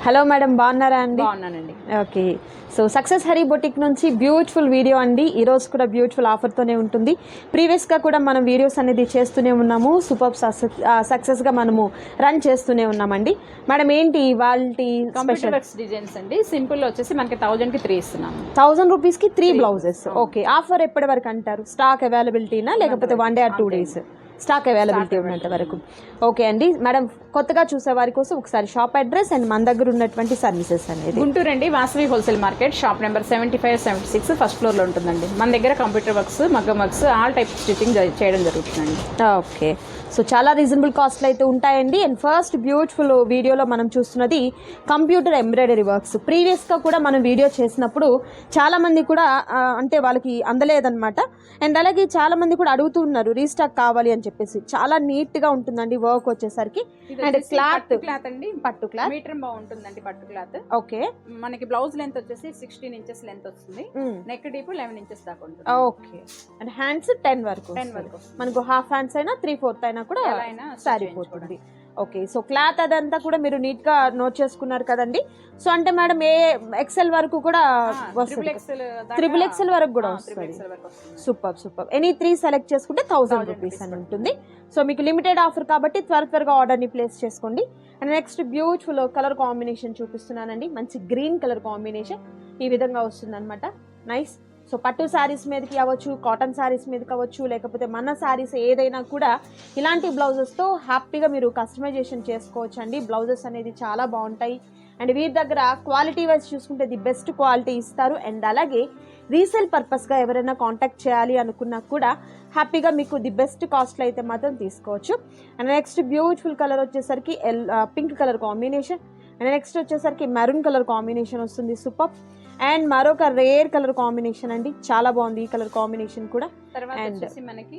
Hello madam, బాగున్నారా అండి? బాగున్నానండి. ఓకే. సో సక్సెస్ హరీ బొటిక్ నుంచి బ్యూటిఫుల్ వీడియో అండి. ఈరోజు కూడా బ్యూటిఫుల్ ఆఫర్తోనే ఉంటుంది. ప్రీవియస్గా కూడా మనం వీడియోస్ అనేది చేస్తూనే ఉన్నాము. సూపర్ సక్సెస్గా మనము రన్ చేస్తూనే ఉన్నామండి. మేడం ఏంటి వాళ్ళ కంప్యూటర్ వర్క్స్ డిజైన్స్ అండి. సింపుల్ వచ్చేసి మనకి 1000కి 3 ఇస్తున్నాము. 1000 రూపీస్కి 3 బ్లౌజెస్. ఓకే, ఆఫర్ ఎప్పటి వరకు అంటారు? స్టాక్ అవైలబిలిటీనా లేకపోతే 1 day or 2 days? Stock availability ఉన్నంత వరకు. ఓకే అండి. మేడం, కొత్తగా చూసే వారి కోసం ఒకసారి షాప్ అడ్రస్ అండ్ మన దగ్గర ఉన్నటువంటి సర్వీసెస్ అనేది. గుంటూరు అండి, Vasavi wholesale market, shop number 75, 76 first ఫ్లోర్లో ఉంటుందండి. మన దగ్గర కంప్యూటర్ వర్క్స్, మగ్గం వర్క్స్, ఆల్ టైప్ స్టిచ్చింగ్ చేయడం జరుగుతుందండి. ఓకే. సో చాలా రీజనబుల్ కాస్ట్లు అయితే ఉంటాయండి. అండ్ ఫస్ట్ బ్యూటిఫుల్ వీడియోలో మనం చూస్తున్నది కంప్యూటర్ ఎంబ్రాయిడరీ వర్క్స్. ప్రీవియస్గా కూడా మనం వీడియో చేసినప్పుడు చాలామంది కూడా అంటే వాళ్ళకి అందలేదన్నమాట. అండ్ అలాగే చాలామంది కూడా అడుగుతూ ఉన్నారు రీస్టాక్ కావాలి అని చెప్పేసి. చాలా నీట్గా ఉంటుందండి వర్క్ వచ్చేసరికి. అండ్ క్లాత్ అండి, పట్టు క్లాత్ మీటర్ బాగుంటుందండి. పట్టు క్లాత్. ఓకే. మనకి బ్లౌజ్ లెంత్ వచ్చేసి 16 ఇంచెస్ లెంత్ వస్తుంది. నెక్ డీప్ 11 ఇంచెస్ దాకా ఉంటుంది. ఓకే. అండ్ హ్యాండ్స్ 10 వరకు మనకు హాఫ్ హ్యాండ్స్ అయినా 3/4 అయినా కూడా సరిపోతుంది. ఓకే. సో క్లాత్ అదంతా కూడా మీరు నీట్ గా నోట్ చేసుకున్నారు కదండి. సో అంటే మేడం ఏ ఎక్సెల్ వరకు కూడా వస్తుంది, త్రిబుల్ ఎక్సెల్ వరకు కూడా వస్తుంది. సూపర్. ఎనీ 3 సెలెక్ట్ చేసుకుంటే 1000 రూపీస్ అని ఉంటుంది. సో మీకు లిమిటెడ్ ఆఫర్ కాబట్టి త్వరగా ఆర్డర్ని ప్లేస్ చేసుకోండి. And next beautiful colour combination చూపిస్తున్నానండి. మంచి గ్రీన్ కలర్ కాంబినేషన్ ఈ విధంగా వస్తుంది అనమాట. నైస్. సో పట్టు శారీస్ మీదకి అవ్వచ్చు, కాటన్ శారీస్ మీదకి అవ్వచ్చు, లేకపోతే మన శారీస్ ఏదైనా కూడా ఇలాంటి బ్లౌజెస్తో హ్యాపీగా మీరు కస్టమైజేషన్ చేసుకోవచ్చు అండి. బ్లౌజెస్ అనేది చాలా బాగుంటాయి. అండ్ వీరి దగ్గర క్వాలిటీ వైజ్ చూసుకుంటే ది బెస్ట్ క్వాలిటీ ఇస్తారు. అండ్ అలాగే రీసేల్ పర్పస్గా ఎవరైనా కాంటాక్ట్ చేయాలి అనుకున్నా కూడా హ్యాపీగా మీకు ది బెస్ట్ కాస్ట్లో అయితే మాత్రం తీసుకోవచ్చు. అండ్ నెక్స్ట్ బ్యూటిఫుల్ కలర్ వచ్చేసరికి pink colour combination. And next వచ్చేసరికి మెరూన్ కలర్ కాంబినేషన్ వస్తుంది. సూపర్. అండ్ మరొక రేర్ కలర్ కాంబినేషన్ అండి, చాలా బాగుంది ఈ కలర్ కాంబినేషన్ కూడా. అండ్ మనకి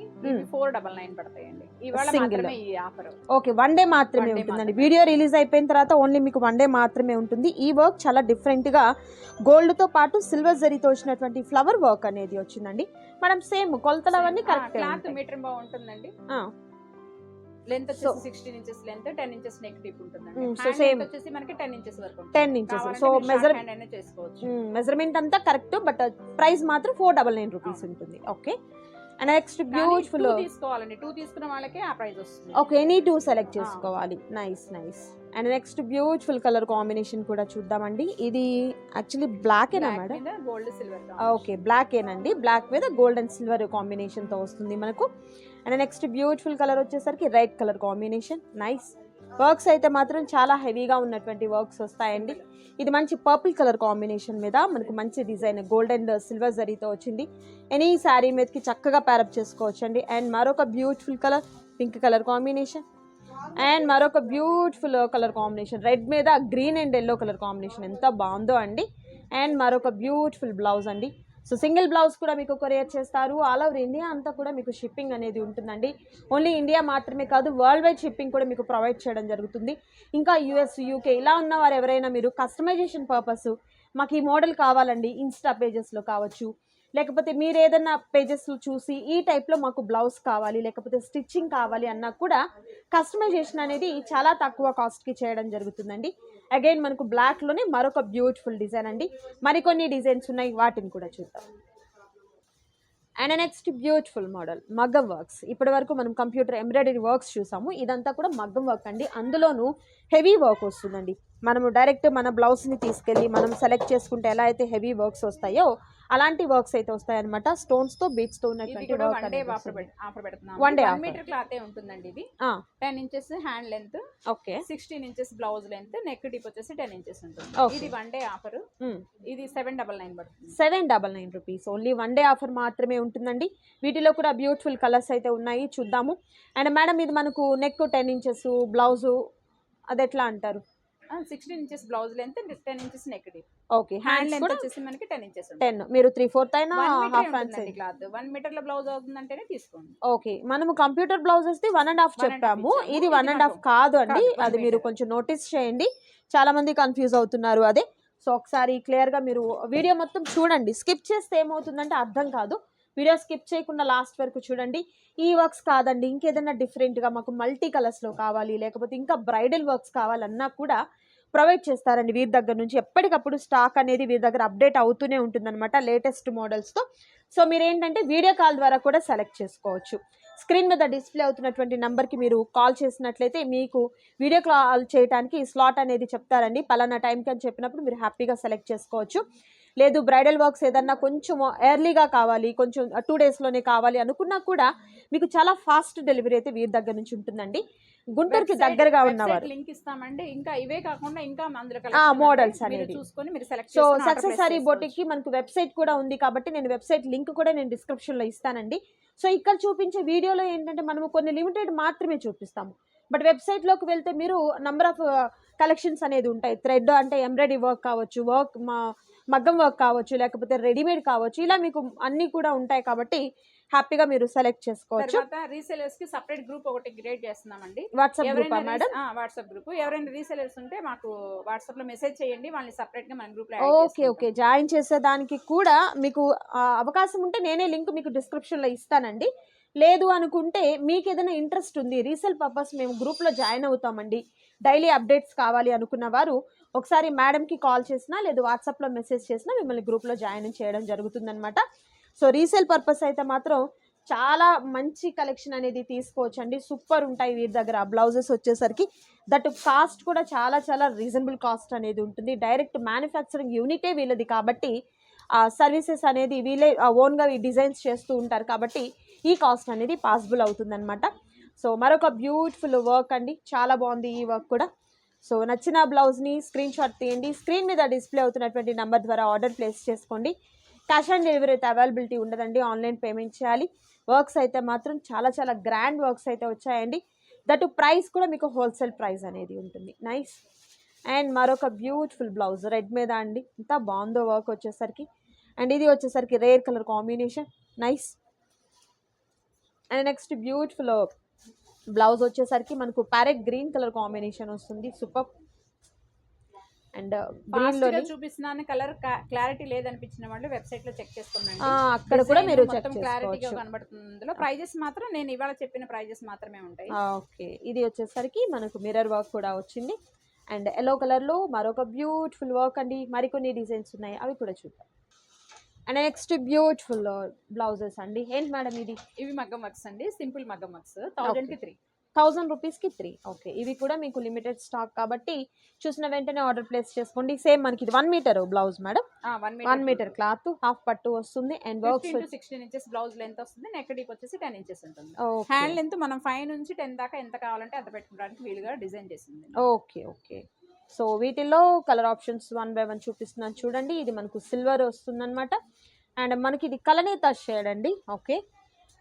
499 పడతాయండి. ఇవాళ మాత్రమే ఈ ఆఫర్. ఓకే, 1 డే మాత్రమే ఉంటుందండి. వీడియో రిలీజ్ అయిపోయిన తర్వాత ఓన్లీ మీకు 1 డే మాత్రమే ఉంటుంది. ఈ వర్క్ చాలా డిఫరెంట్ గా గోల్డ్ తో పాటు సిల్వర్ జరీతో వచ్చినటువంటి ఫ్లవర్ వర్క్ అనేది వచ్చిందండి. మనం సేమ్ కొలతలు అవన్నీ కరెక్ట్. క్లాత్ మీటర్ బాగుంటుందండి. లెంత్ వచ్చేసి 16 inches length, 10 inches neck deep ఉంటుందండి. సో సేమ్ వచ్చేసి మనకి 10 ఇంచెస్ వరకు ఉంటుంది. 10 ఇంచెస్. సో మెజర్మెంట్ అంతా కరెక్ట్, బట్ ప్రైస్ మాత్రం 499 రూపీస్ ఉంటుంది. ఓకే. అండ్ నెక్స్ట్ బ్యూటిఫుల్ తీసుకోవాలండి. 2 తీసుకున్న వాళ్ళకే ఆ ప్రైస్ వస్తుంది. ఓకే, ఎనీ 2 సెలెక్ట్ చేసుకోవాలి. Nice. And next beautiful colour combination కూడా చూద్దామండి. ఇది యాక్చువల్లీ బ్లాక్ ఏనా madam? Gold silver. Okay, black ఏనండి. బ్లాక్ మీద గోల్డ్ అండ్ సిల్వర్ కాంబినేషన్ తో వస్తుంది మనకు. అండ్ నెక్స్ట్ బ్యూటిఫుల్ కలర్ వచ్చేసరికి red colour combination. Nice. Works అయితే మాత్రం చాలా హెవీగా ఉన్నటువంటి వర్క్స్ వస్తాయండి. ఇది మంచి పర్పుల్ కలర్ కాంబినేషన్ మీద మనకు మంచి డిజైన్ గోల్డ్ అండ్ సిల్వర్ జరీతో వచ్చింది. ఎనీ శారీ మీదకి చక్కగా ప్యారప్ చేసుకోవచ్చు అండి. అండ్ మరొక beautiful colour pink colour combination. And మరొక బ్యూటిఫుల్ కలర్ కాంబినేషన్ రెడ్ మీద green and yellow colour combination ఎంత బాగుందో అండి. అండ్ మరొక బ్యూటిఫుల్ బ్లౌజ్ అండి. సో సింగిల్ బ్లౌజ్ కూడా మీకు కొరియర్ చేస్తారు. ఆల్ ఓవర్ ఇండియా అంతా కూడా మీకు షిప్పింగ్ అనేది ఉంటుందండి. ఓన్లీ ఇండియా మాత్రమే కాదు, వరల్డ్ వైడ్ షిప్పింగ్ కూడా మీకు ప్రొవైడ్ చేయడం జరుగుతుంది. ఇంకా యూఎస్, యూకే ఇలా ఉన్న వారు ఎవరైనా మీరు కస్టమైజేషన్ పర్పస్ మాకు ఈ మోడల్ కావాలండి, ఇన్స్టా పేజెస్లో కావచ్చు, లేకపోతే మీరు ఏదైనా పేజెస్లో చూసి ఈ టైప్లో మాకు బ్లౌజ్ కావాలి, లేకపోతే స్టిచ్చింగ్ కావాలి అన్నా కూడా కస్టమైజేషన్ అనేది చాలా తక్కువ కాస్ట్కి చేయడం జరుగుతుందండి. అగైన్ మనకు బ్లాక్లోనే మరొక బ్యూటిఫుల్ డిజైన్ అండి. మరికొన్ని డిజైన్స్ ఉన్నాయి, వాటిని కూడా చూద్దాం. అండ్ నెక్స్ట్ బ్యూటిఫుల్ మోడల్ మగ్గం వర్క్స్. ఇప్పటి వరకు మనం కంప్యూటర్ ఎంబ్రాయిడరీ వర్క్స్ చూసాము. ఇదంతా కూడా మగ్గం వర్క్ అండి. అందులోనూ హెవీ వర్క్ వస్తుందండి. మనము డైరెక్ట్ మన బ్లౌజ్ని తీసుకెళ్ళి మనం సెలెక్ట్ చేసుకుంటే ఎలా అయితే హెవీ వర్క్స్ వస్తాయో అలాంటి వర్క్స్ అయితే వస్తాయన్నమాట. స్టోన్స్తో బీట్స్తో ఉన్నటువంటి వర్క్ అనేది 1 డే మీటర్ క్లాత్ ఉంటుందండి. ఇది 10 inches hand length, okay, 16 inches blouse length, neck deep వచ్చేసి 10 ఇంచెస్ ఉంటుంది. ఇది 1 డే ఆఫర్. ఇది 799 పడుతుంది. 799 రూపీస్. ఓన్లీ 1 డే ఆఫర్ మాత్రమే ఉంటుందండి. వీటిలో కూడా బ్యూటిఫుల్ కలర్స్ అయితే ఉన్నాయి, చూద్దాము. అండ్ మేడం ఇది మనకు నెక్ 10 ఇంచెస్ బ్లౌజు అది ఎట్లా అంటారు? 16 inches blouse length, 10 inches neck deep. Okay, hand length వచ్చేసి మనకి 10 ఇంచెస్. 10 మీరు 3/4 అయినా హాఫ్ హ్యాండ్స్ క్లాత్ 1 మీటర్ లో బ్లౌజ్ అవుతుందంటేనే తీసుకోండి. ఓకే, మనము కంప్యూటర్ బ్లౌజెస్ ది 1.5 చెప్పాము. ఇది 1.5 కాదు అండి, అది మీరు కొంచెం నోటీస్ చేయండి. చాలా మంది కన్ఫ్యూజ్ అవుతున్నారు అదే. సో ఒకసారి క్లియర్ గా మీరు వీడియో మొత్తం చూడండి. స్కిప్ చేస్తే ఏమవుతుందంటే అర్థం కాదు. వీడియో స్కిప్ చేయకుండా లాస్ట్ వరకు చూడండి. ఈ వర్క్స్ కాదండి, ఇంకేదైనా డిఫరెంట్గా మాకు మల్టీ కలర్స్లో కావాలి, లేకపోతే ఇంకా బ్రైడల్ వర్క్స్ కావాలన్నా కూడా ప్రొవైడ్ చేస్తారండి వీరి దగ్గర నుంచి. ఎప్పటికప్పుడు స్టాక్ అనేది వీరి దగ్గర అప్డేట్ అవుతూనే ఉంటుందన్నమాట లేటెస్ట్ మోడల్స్తో. సో మీరు ఏంటంటే వీడియో కాల్ ద్వారా కూడా సెలెక్ట్ చేసుకోవచ్చు. స్క్రీన్ మీద డిస్ప్లే అవుతున్నటువంటి నెంబర్కి మీరు కాల్ చేసినట్లయితే మీకు వీడియో కాల్ చేయడానికి స్లాట్ అనేది చెప్తారండి. పలానా టైంకి అని చెప్పినప్పుడు మీరు హ్యాపీగా సెలెక్ట్ చేసుకోవచ్చు. లేదు బ్రైడల్ వర్క్స్ ఏదన్నా కొంచెం ఎర్లీగా కావాలి, కొంచెం 2 డేస్లోనే కావాలి అనుకున్నా కూడా మీకు చాలా ఫాస్ట్ డెలివరీ అయితే వీరి దగ్గర నుంచి ఉంటుందండి. గుంటూరుకి దగ్గరగా ఉన్నవారు లింక్ ఇస్తామండి. ఇంకా ఇవే కాకుండా ఇంకా మోడల్స్ అనేది చూసుకొని మీరు select so success sorry boutique కి మనకు వెబ్సైట్ కూడా ఉంది కాబట్టి నేను వెబ్సైట్ లింక్ కూడా నేను డిస్క్రిప్షన్ లో ఇస్తానండి. సో ఇక్కడ చూపించే వీడియోలో ఏంటంటే మనము కొన్ని లిమిటెడ్ మాత్రమే చూపిస్తాము. బట్ వెబ్సైట్ లోకి వెళ్తే మీరు నంబర్ ఆఫ్ కలెక్షన్స్ అనేది ఉంటాయి. థ్రెడ్ అంటే ఎంబ్రాయిడరీ వర్క్ కావచ్చు, మగ్గం వర్క్ కావచ్చు, లేకపోతే రెడీమేడ్ కావచ్చు, ఇలా మీకు అన్ని కూడా ఉంటాయి కాబట్టి హ్యాపీగా మీరు సెలెక్ట్ చేసుకోవచ్చు. రీసెలర్స్ కి సెపరేట్ గ్రూప్ ఒకటి క్రియేట్ చేస్తున్నామండి. WhatsApp group madam? WhatsApp group. ఎవరైనా రీసెలర్స్ ఉంటే మాకు వాట్సాప్ లో మెసేజ్ చేయండి, వాళ్ళని సెపరేట్ గా మన గ్రూప్ లో ఓకే జాయిన్ చేసేదానికి కూడా మీకు అవకాశం ఉంటే నేనే లింక్ మీకు డిస్క్రిప్షన్ లో ఇస్తానండి. లేదు అనుకుంటే మీకు ఏదైనా ఇంట్రెస్ట్ ఉంది రీసేల్ పర్పస్ మేము గ్రూప్ లో జాయిన్ అవుతామండి, డైలీ అప్డేట్స్ కావాలి అనుకున్న వారు ఒకసారి మేడంకి కాల్ చేసినా లేదు వాట్సాప్లో మెసేజ్ చేసినా మిమ్మల్ని గ్రూప్లో జాయిన్ చేయడం జరుగుతుందన్నమాట. సో రీసేల్ పర్పస్ అయితే మాత్రం చాలా మంచి కలెక్షన్ అనేది తీసుకోవచ్చండి. సూపర్ ఉంటాయి వీరి దగ్గర. బ్లౌజెస్ వచ్చేసరికి దట్ కాస్ట్ కూడా చాలా చాలా రీజనబుల్ కాస్ట్ అనేది ఉంటుంది. డైరెక్ట్ మ్యానుఫ్యాక్చరింగ్ యూనిటే వీళ్ళది కాబట్టి సర్వీసెస్ అనేది వీళ్ళే ఓన్గా డిజైన్స్ చేస్తూ ఉంటారు కాబట్టి ఈ కాస్ట్ అనేది పాసిబుల్ అవుతుందన్నమాట. సో మరొక బ్యూటిఫుల్ వర్క్ అండి, చాలా బాగుంది ఈ వర్క్ కూడా. సో నచ్చిన బ్లౌజ్ని స్క్రీన్ షాట్ తీయండి, స్క్రీన్ మీద డిస్ప్లే అవుతున్నటువంటి నెంబర్ ద్వారా ఆర్డర్ ప్లేస్ చేసుకోండి. క్యాష్ ఆన్ డెలివరీ అయితే అవైలబిలిటీ ఉండదండి, ఆన్లైన్ పేమెంట్ చేయాలి. వర్క్స్ అయితే మాత్రం చాలా చాలా గ్రాండ్ వర్క్స్ అయితే వచ్చాయండి. దట్ ప్రైస్ కూడా మీకు హోల్సేల్ ప్రైస్ అనేది ఉంటుంది. నైస్. అండ్ మరొక బ్యూటిఫుల్ బ్లౌజ్ రెడ్ మీద అండి, ఎంత బాగుందో వర్క్ వచ్చేసరికి. అండ్ ఇది వచ్చేసరికి rare colour combination, nice. And next beautiful blouse వచ్చేసరికి మనకు ప్యారెట్ గ్రీన్ కలర్ కాంబినేషన్ వస్తుంది. సూపర్. అండ్ గ్రీన్ లో చూపిస్తున్నాను. కలర్ క్లారిటీ లేదనిపించిన వాళ్ళు వెబ్సైట్ లో చెక్ చేసుకోండి, అక్కడ కూడా మీరు చెక్ క్లారిటీగా కనబడుతుంది. అందులో ప్రైజెస్ మాత్రం నేను ఇవాళ చెప్పిన ప్రైజెస్ మాత్రమే ఉంటాయి. ఓకే, ఇది వచ్చేసరికి మనకు మిర్రర్ వర్క్ కూడా వచ్చింది. అండ్ ఎల్లో కలర్ లో మరొక బ్యూటిఫుల్ వర్క్ అండి. మరికొన్ని డిజైన్స్ ఉన్నాయి, అవి కూడా చూద్దాం. అండ్ నెక్స్ట్ బ్యూటిఫుల్ బ్లౌజెస్ అండి. ఏంటి మేడం ఇది? ఇవి మగ్గం వర్క్స్ అండి, సింపుల్ మగ్గం వర్క్స్. 1000 రూపీస్కి 3. ఓకే, ఇవి కూడా మీకు లిమిటెడ్ స్టాక్ కాబట్టి చూసిన వెంటనే ఆర్డర్ ప్లేస్ చేసుకోండి. సేమ్ మనకి ఇది 1 metre blouse madam, 1 metre cloth, half పట్టు వస్తుంది. And works 16 inches blouse length వస్తుంది. నెక్ డీప్ వచ్చేసి 10 ఇంచెస్ ఉంటుంది. హ్యాండ్ లెంత్ మనం 5 నుంచి 10 దాకా ఎంత కావాలంటే అంత పెట్టుకోవడానికి వీలుగా డిజైన్ చేసింది. ఓకే. సో వీటిల్లో కలర్ ఆప్షన్స్ 1 by 1 చూపిస్తున్నాను చూడండి. ఇది మనకు సిల్వర్ వస్తుందన్నమాట. అండ్ మనకి ఇది కలనేత షేడ్ అండి. Okay.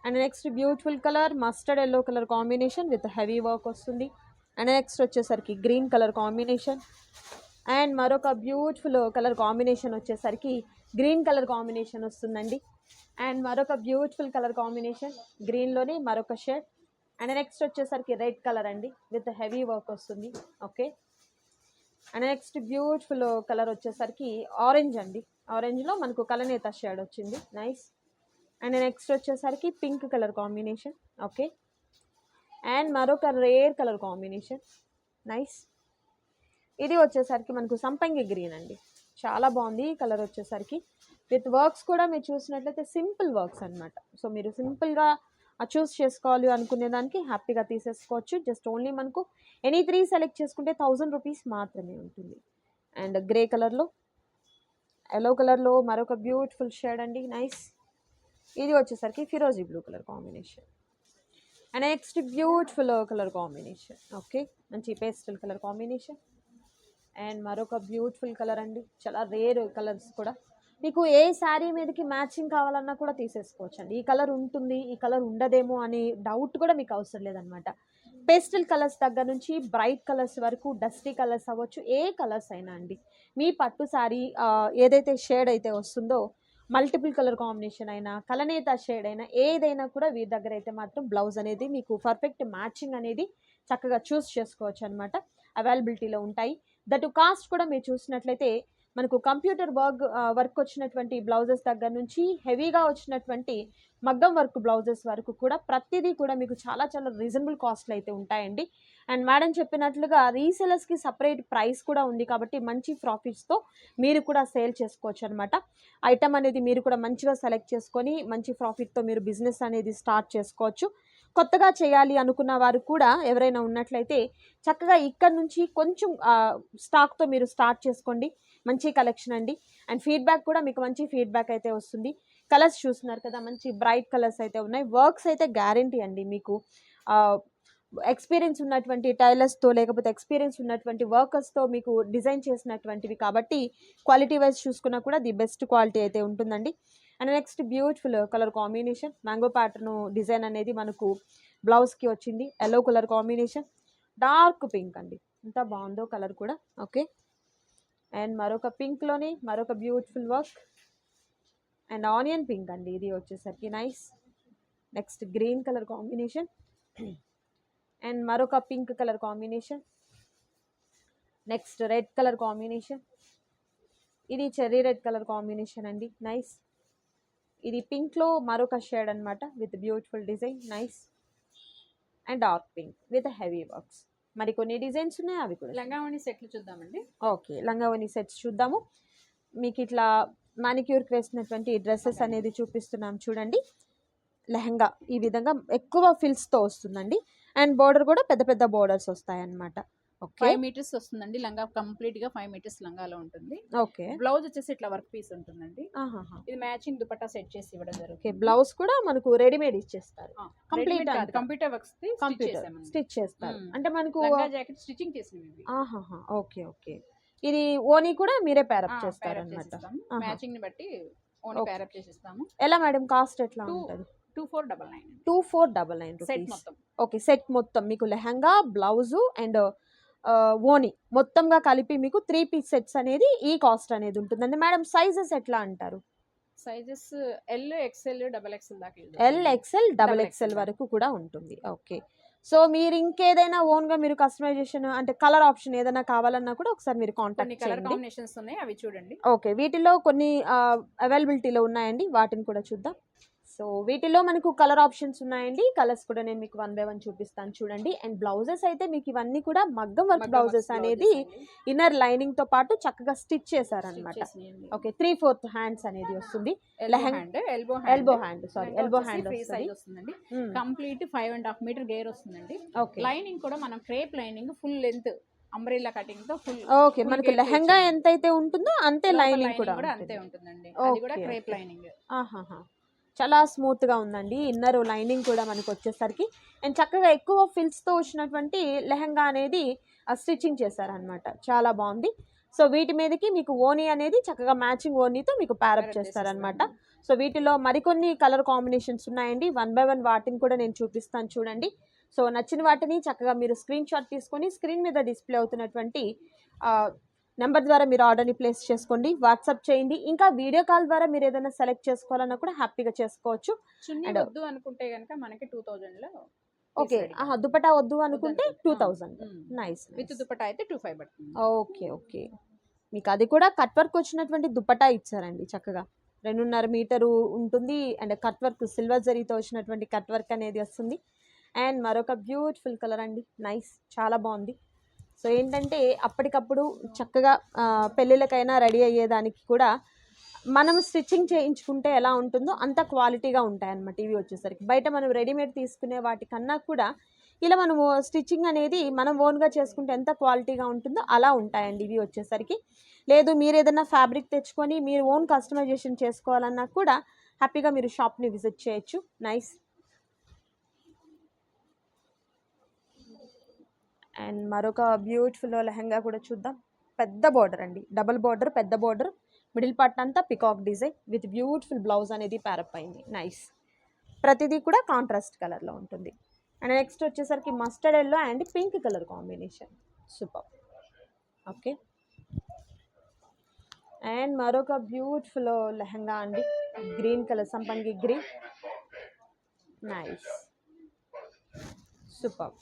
And next beautiful colour mustard yellow colour combination with heavy work వస్తుంది. అండ్ నెక్స్ట్ వచ్చేసరికి గ్రీన్ కలర్ కాంబినేషన్. అండ్ మరొక బ్యూటిఫుల్ కలర్ కాంబినేషన్ వచ్చేసరికి గ్రీన్ కలర్ కాంబినేషన్ వస్తుందండి. అండ్ మరొక బ్యూటిఫుల్ కలర్ కాంబినేషన్ గ్రీన్లోనే మరొక షేడ్. అండ్ నెక్స్ట్ వచ్చేసరికి red colour అండి with heavy work వస్తుంది. Okay. And next beautiful colour వచ్చేసరికి ఆరెంజ్ అండి. ఆరెంజ్లో మనకు కలనేత షేడ్ వచ్చింది. నైస్. అండ్ నెక్స్ట్ వచ్చేసరికి pink colour combination. Okay. And మరొక రేర్ కలర్ కాంబినేషన్. నైస్. ఇది వచ్చేసరికి మనకు సంపంగి గ్రీన్ అండి, చాలా బాగుంది ఈ కలర్ వచ్చేసరికి. విత్ వర్క్స్ కూడా మీరు చూసినట్లయితే సింపుల్ వర్క్స్ అనమాట. సో మీరు సింపుల్గా చూస్ చేసుకోవాలి అనుకునే దానికి హ్యాపీగా తీసేసుకోవచ్చు. జస్ట్ ఓన్లీ మనకు ఎనీ 3 సెలెక్ట్ చేసుకుంటే 1000 రూపీస్ మాత్రమే ఉంటుంది. అండ్ గ్రే కలర్లో, ఎల్లో కలర్లో మరొక బ్యూటిఫుల్ షేడ్ అండి. నైస్. ఇది వచ్చేసరికి ఫిరోజీ blue colour combination. And next beautiful colour combination. Okay, మంచి పేస్టల్ కలర్ కాంబినేషన్. అండ్ మరొక బ్యూటిఫుల్ కలర్ అండి, చాలా రేర్ కలర్స్ కూడా. మీకు ఏ శారీ మీదకి మ్యాచింగ్ కావాలన్నా కూడా తీసేసుకోవచ్చు అండి. ఈ కలర్ ఉంటుంది, ఈ కలర్ ఉండదేమో అని డౌట్ కూడా మీకు అవసరం లేదనమాట. పేస్టల్ కలర్స్ దగ్గర నుంచి బ్రైట్ కలర్స్ వరకు, డస్టీ కలర్స్ అవ్వచ్చు, ఏ కలర్స్ అయినా అండి. మీ పట్టు శారీ ఏదైతే షేడ్ అయితే వస్తుందో, మల్టిపుల్ కలర్ కాంబినేషన్ అయినా, కలనేత షేడ్ అయినా, ఏదైనా కూడా వీరి దగ్గర అయితే మాత్రం బ్లౌజ్ అనేది మీకు పర్ఫెక్ట్ మ్యాచింగ్ అనేది చక్కగా చూస్ చేసుకోవచ్చు అనమాట. అవైలబిలిటీలో ఉంటాయి. దట్ కాస్ట్ కూడా మీరు చూసినట్లయితే మనకు కంప్యూటర్ వర్క్ వచ్చినటువంటి బ్లౌజెస్ దగ్గర నుంచి హెవీగా వచ్చినటువంటి మగ్గం వర్క్ బ్లౌజెస్ వరకు కూడా ప్రతిదీ కూడా మీకు చాలా చాలా రీజనబుల్ కాస్ట్లు అయితే ఉంటాయండి. అండ్ మేడం చెప్పినట్లుగా రీసెలర్స్కి సపరేట్ ప్రైస్ కూడా ఉంది కాబట్టి మంచి ప్రాఫిట్స్తో మీరు కూడా సేల్ చేసుకోవచ్చు అనమాట. ఐటమ్ అనేది మీరు కూడా మంచిగా సెలెక్ట్ చేసుకొని మంచి ప్రాఫిట్తో మీరు బిజినెస్ అనేది స్టార్ట్ చేసుకోవచ్చు. కొత్తగా చేయాలి అనుకున్న వారు కూడా ఎవరైనా ఉన్నట్లయితే చక్కగా ఇక్కడ నుంచి కొంచెం స్టాక్తో మీరు స్టార్ట్ చేసుకోండి. మంచి కలెక్షన్ అండి. అండ్ ఫీడ్బ్యాక్ కూడా మీకు మంచి ఫీడ్బ్యాక్ అయితే వస్తుంది. కలర్స్ చూస్తున్నారు కదా, మంచి బ్రైట్ కలర్స్ అయితే ఉన్నాయి. వర్క్స్ అయితే గ్యారంటీ అండి. మీకు ఎక్స్పీరియన్స్ ఉన్నటువంటి టైలర్స్తో లేకపోతే ఎక్స్పీరియన్స్ ఉన్నటువంటి వర్కర్స్తో మీకు డిజైన్ చేసినటువంటివి కాబట్టి క్వాలిటీ వైజ్ చూసుకున్నా కూడా ది బెస్ట్ క్వాలిటీ అయితే ఉంటుందండి. And next beautiful colour combination, mango pattern design అనేది మనకు బ్లౌజ్కి వచ్చింది. Yellow colour combination, dark pink అండి, ఎంత బాగుందో కలర్ కూడా. ఓకే, అండ్ మరొక పింక్లోనే మరొక beautiful work and onion pink అండి, ఇది వచ్చేసరికి nice. Next green colour combination and మరొక pink colour combination. Next red colour combination, ఇది చెర్రీ రెడ్ కలర్ కాంబినేషన్ అండి, నైస్. ఇది పింక్లో మరొక షేడ్ అనమాట with beautiful design, nice. And dark pink with heavy works. మరి కొన్ని డిజైన్స్ ఉన్నాయి, అవి కూడా లంగావణి సెట్లు చూద్దామండి. ఓకే, లంగావణి సెట్స్ చూద్దాము. మీకు ఇట్లా మానిక్యూర్కి వేసినటువంటి డ్రెస్సెస్ అనేది చూపిస్తున్నాం చూడండి. లెహంగా ఈ విధంగా ఎక్కువ ఫిల్స్తో వస్తుందండి. అండ్ బోర్డర్ కూడా పెద్ద పెద్ద బోర్డర్స్ వస్తాయి అన్నమాట. ఓకే, 5 మీటర్స్ వస్తుందండి లంగా, కంప్లీట్ గా 5 మీటర్స్ లంగాలో ఉంటుంది. ఓకే, బ్లౌజ్ వచ్చేసి ఇట్లా వర్క్ పీస్ ఉంటుందండి. ఇది మ్యాచింగ్ దుపట్టా సెట్ చేసి ఇవ్వడం జరుగుతుంది. ఓకే, బ్లౌజ్ కూడా మనకు రెడీమేడ్ ఇచ్చేస్తారు. కంప్లీట్ కంప్యూటర్ వర్క్స్ స్టిచ్ చేస్తారు. అంటే మనకు జాకెట్ స్టిచింగ్ చేసినవి. ఓకే ఓకే, ఇది ఓనీ కూడా మీరే ప్యారప్ చేస్తారు అన్నమాట. మ్యాచింగ్ ని బట్టి ఓనీ ప్యారప్ చేసిస్తాము. ఎలా మేడం, కాస్ట్ ఎట్లా ఉంటుంది? 2499 సెట్ మొత్తం. ఓకే, సెట్ మొత్తం మీకు లెహంగా, బ్లౌజు అండ్ ఓనీ మొత్తంగా కలిపి మీకు 3 పీస్ సెట్స్ అనేది ఈ కాస్ట్ అనేది ఉంటుందండి. మేడం సైజెస్ ఎట్లా అంటారు? Sizes L, XL, double XL దాకా, ఎల్, ఎక్స్ఎల్, డబల్ ఎక్స్ఎల్ వరకు కూడా ఉంటుంది. ఓకే, సో మీరు ఇంకేదైనా ఓన్గా మీరు కస్టమైజేషన్ అంటే కలర్ ఆప్షన్ ఏదైనా కావాలన్నా కూడా ఒకసారి మీరు కాంటాక్ట్ చేయండి. కలర్ కాంబినేషన్స్ ఉన్నాయి, అవి చూడండి. ఓకే, వీటిలో కొన్ని అవైలబిలిటీలో ఉన్నాయండి, వాటిని కూడా చూద్దాం. సో వీటిలో మనకు కలర్ ఆప్షన్స్ ఉన్నాయండి. కలర్స్ కూడా నేను మీకు 1 by 1 చూపిస్తాను చూడండి. అండ్ బ్లౌజెస్ అయితే మీకు ఇవన్నీ కూడా మగ్గం వర్క్ బ్లౌజెస్ అనేది ఇన్నర్ లైనింగ్ తో పాటు చక్కగా స్టిచ్ చేశారనమాట. ఓకే, 3/4 హ్యాండ్స్ అనేది వస్తుంది. ఎల్బో హ్యాండ్ వస్తుందండి. కంప్లీట్ 5.5 మీటర్ గేర్ వస్తుందండి. లైనింగ్ కూడా మనం crepe lining full length umbrella cutting తో ఫుల్. ఓకే, మనకి లెహంగా ఎంత అయితే ఉంటుందో అంతే లైనింగ్ కూడా అంతే ఉంటుందండి. అది కూడా క్రేప్ లైనింగ్. చాలా స్మూత్గా ఉందండి. ఇన్నర్ లైనింగ్ కూడా మనకు వచ్చేసరికి అండ్ చక్కగా ఎక్కువ ఫిల్స్తో వచ్చినటువంటి లెహంగా అనేది స్టిచ్చింగ్ చేశారనమాట. చాలా బాగుంది. సో వీటి మీదకి మీకు ఓనీ అనేది చక్కగా మ్యాచింగ్ ఓనీతో మీకు ప్యారప్ చేస్తారనమాట. సో వీటిలో మరికొన్ని కలర్ కాంబినేషన్స్ ఉన్నాయండి. 1 by 1 వాటిని కూడా నేను చూపిస్తాను చూడండి. సో నచ్చిన వాటిని చక్కగా మీరు స్క్రీన్ షాట్ తీసుకొని స్క్రీన్ మీద డిస్ప్లే అవుతున్నటువంటి నెంబర్ ద్వారా మీరు ఆర్డర్ని ప్లేస్ చేసుకోండి, వాట్సాప్ చేయండి. ఇంకా వీడియో కాల్ ద్వారా మీరు ఏదైనా సెలెక్ట్ చేసుకోవాలన్నా కూడా హ్యాపీగా చేసుకోవచ్చు. వద్దు అనుకుంటే కనుక మనకి 2000లో. ఓకే, దుపట్టా వద్దు అనుకుంటే 2000. నైస్. విత్ దుపట్టా అయితే 25 పడుతుంది. ఓకే ఓకే, మీకు అది కూడా కట్ వర్క్ వచ్చినటువంటి దుపట్టా ఇచ్చారండి. చక్కగా 2.5 మీటరు ఉంటుంది. అండ్ కట్ వర్క్ సిల్వర్ జరీతో వచ్చినటువంటి కట్ వర్క్ అనేది వస్తుంది. అండ్ మరొక బ్యూటిఫుల్ కలర్ అండి, నైస్, చాలా బాగుంది. సో ఏంటంటే అప్పటికప్పుడు చక్కగా పెళ్ళిళ్ళకైనా రెడీ అయ్యేదానికి కూడా మనం స్టిచ్చింగ్ చేయించుకుంటే ఎలా ఉంటుందో అంత క్వాలిటీగా ఉంటాయన్నమాట. ఇవి వచ్చేసరికి బయట మనం రెడీమేడ్ తీసుకునే వాటికన్నా కూడా ఇలా మనము స్టిచ్చింగ్ అనేది మనం ఓన్గా చేసుకుంటే ఎంత క్వాలిటీగా ఉంటుందో అలా ఉంటాయండి ఇవి వచ్చేసరికి. లేదు మీరు ఏదైనా ఫ్యాబ్రిక్ తెచ్చుకొని మీరు ఓన్ కస్టమైజేషన్ చేసుకోవాలన్నా కూడా హ్యాపీగా మీరు షాప్ని విజిట్ చేయొచ్చు. నైస్. అండ్ మరొక బ్యూటిఫుల్ లెహంగా కూడా చూద్దాం. పెద్ద బార్డర్ అండి, డబుల్ బార్డర్, పెద్ద బార్డర్, మిడిల్ పార్ట్ అంతా peacock design with beautiful blouse అనేది ప్యారప్ అయింది. నైస్. ప్రతిదీ కూడా కాంట్రాస్ట్ కలర్లో ఉంటుంది. అండ్ నెక్స్ట్ వచ్చేసరికి mustard yellow and pink colour combination, super. Okay, and మరొక బ్యూటిఫుల్ లెహంగా అండి, గ్రీన్ కలర్, సంపంగి గ్రీన్, నైస్, సూపర్.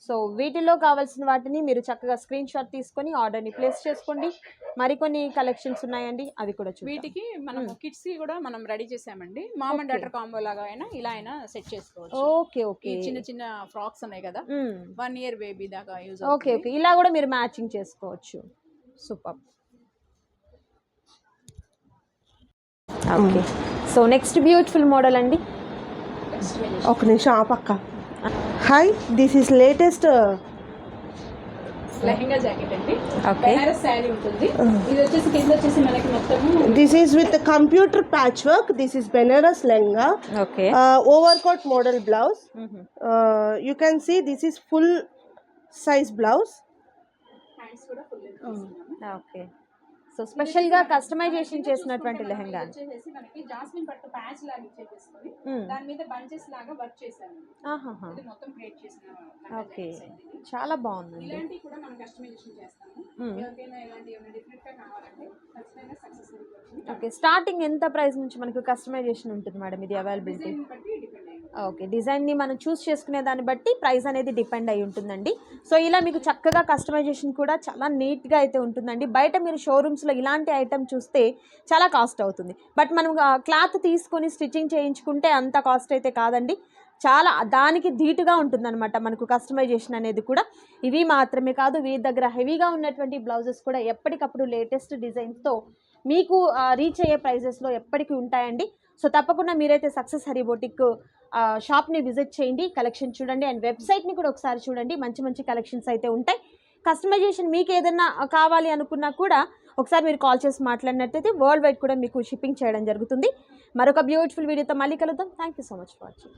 సో వీటిలో కావాల్సిన వాటిని మీరు చక్కగా స్క్రీన్ షాట్ తీసుకొని ఆర్డర్ని ప్లేస్ చేసుకోండి. మరికొన్ని కలెక్షన్స్ ఉన్నాయండి, అవి కూడా చూద్దాం. వీటికి మనం కిడ్స్ కి కూడా మనం రెడీ చేసామండి. మామ్ అండ్ డాటర్ కాంబో లాగా అయినా ఇలా అయినా సెట్ చేసుకోవచ్చు. ఓకే ఓకే, ఈ చిన్న చిన్న ఫ్రాక్స్ ఉన్నాయి కదా, 1 year బేబీ దాకా యూజ్ ఓకే ఓకే, ఇలా కూడా మీరు మ్యాచింగ్ చేసుకోవచ్చు. Super. Okay, so next beautiful model అండి. ఒక నిమిషం ఆపక్క. Hi, this is latest lehenga jacket అండి. ఓకే, బెనారస్ శారీ ఉంటుంది. ఇది వచ్చేసి కింద వచ్చేసి మనకి మొత్తం this is with computer patch work. This is Banaras lehenga, okay, overcoat model blouse. You can see this is full size blouse. Hands కూడా ఫుల్ ఓకే. సో స్పెషల్ గా కస్టమైజేషన్ చేసినటువంటి లెహంగా వచ్చేసి మనకి జాస్మిన్ పట్టు ప్యాచ్ లాగా ఇచ్చేసుకొని దాని మీద బంచెస్ లాగా వర్క్ చేశాము. ఇది మొత్తం క్రియేట్ చేసిన ఓకే, చాలా బాగుందండి. ఇలాంటివి కూడా మనం కస్టమైజేషన్ చేస్తాము. ఎవరికైనా ఇలాంటి ఏమైనా డిఫరెంట్ గా కావాలంటే ఖచ్చితంగా సక్సెస్ అవుతుంది. ఓకే, స్టార్టింగ్ ఎంత ప్రైస్ నుంచి మనకు కస్టమైజేషన్ ఉంటుంది మేడం ఇది అవైలబిలిటీ? బట్టి డిపెండ్ అయ్యింది. ఓకే, డిజైన్ని మనం చూస్ చేసుకునే దాన్ని బట్టి ప్రైస్ అనేది డిపెండ్ అయి ఉంటుందండి. సో ఇలా మీకు చక్కగా కస్టమైజేషన్ కూడా చాలా నీట్గా అయితే ఉంటుందండి. బయట మీరు షోరూమ్స్లో ఇలాంటి ఐటమ్ చూస్తే చాలా కాస్ట్ అవుతుంది, బట్ మనం క్లాత్ తీసుకొని స్టిచ్చింగ్ చేయించుకుంటే అంత కాస్ట్ అయితే కాదండి. చాలా దానికి ధీటుగా ఉంటుందన్నమాట మనకు కస్టమైజేషన్ అనేది కూడా. ఇవి మాత్రమే కాదు, వీరి దగ్గర హెవీగా ఉన్నటువంటి బ్లౌజెస్ కూడా ఎప్పటికప్పుడు లేటెస్ట్ డిజైన్స్తో మీకు రీచ్ అయ్యే ప్రైజెస్లో ఎప్పటికీ ఉంటాయండి. సో తప్పకుండా మీరైతే సక్సెస్ హరి బొటిక్ షాప్ని విజిట్ చేయండి, కలెక్షన్ చూడండి, అండ్ వెబ్సైట్ని కూడా ఒకసారి చూడండి. మంచి మంచి కలెక్షన్స్ అయితే ఉంటాయి. కస్టమైజేషన్ మీకు ఏదైనా కావాలి అనుకున్నా కూడా ఒకసారి మీరు కాల్ చేసి మాట్లాడినట్టయితే వరల్డ్ వైడ్ కూడా మీకు షిప్పింగ్ చేయడం జరుగుతుంది. మరొక బ్యూటిఫుల్ వీడియోతో మళ్ళీ కలుద్దాం. Thank you so much for watching.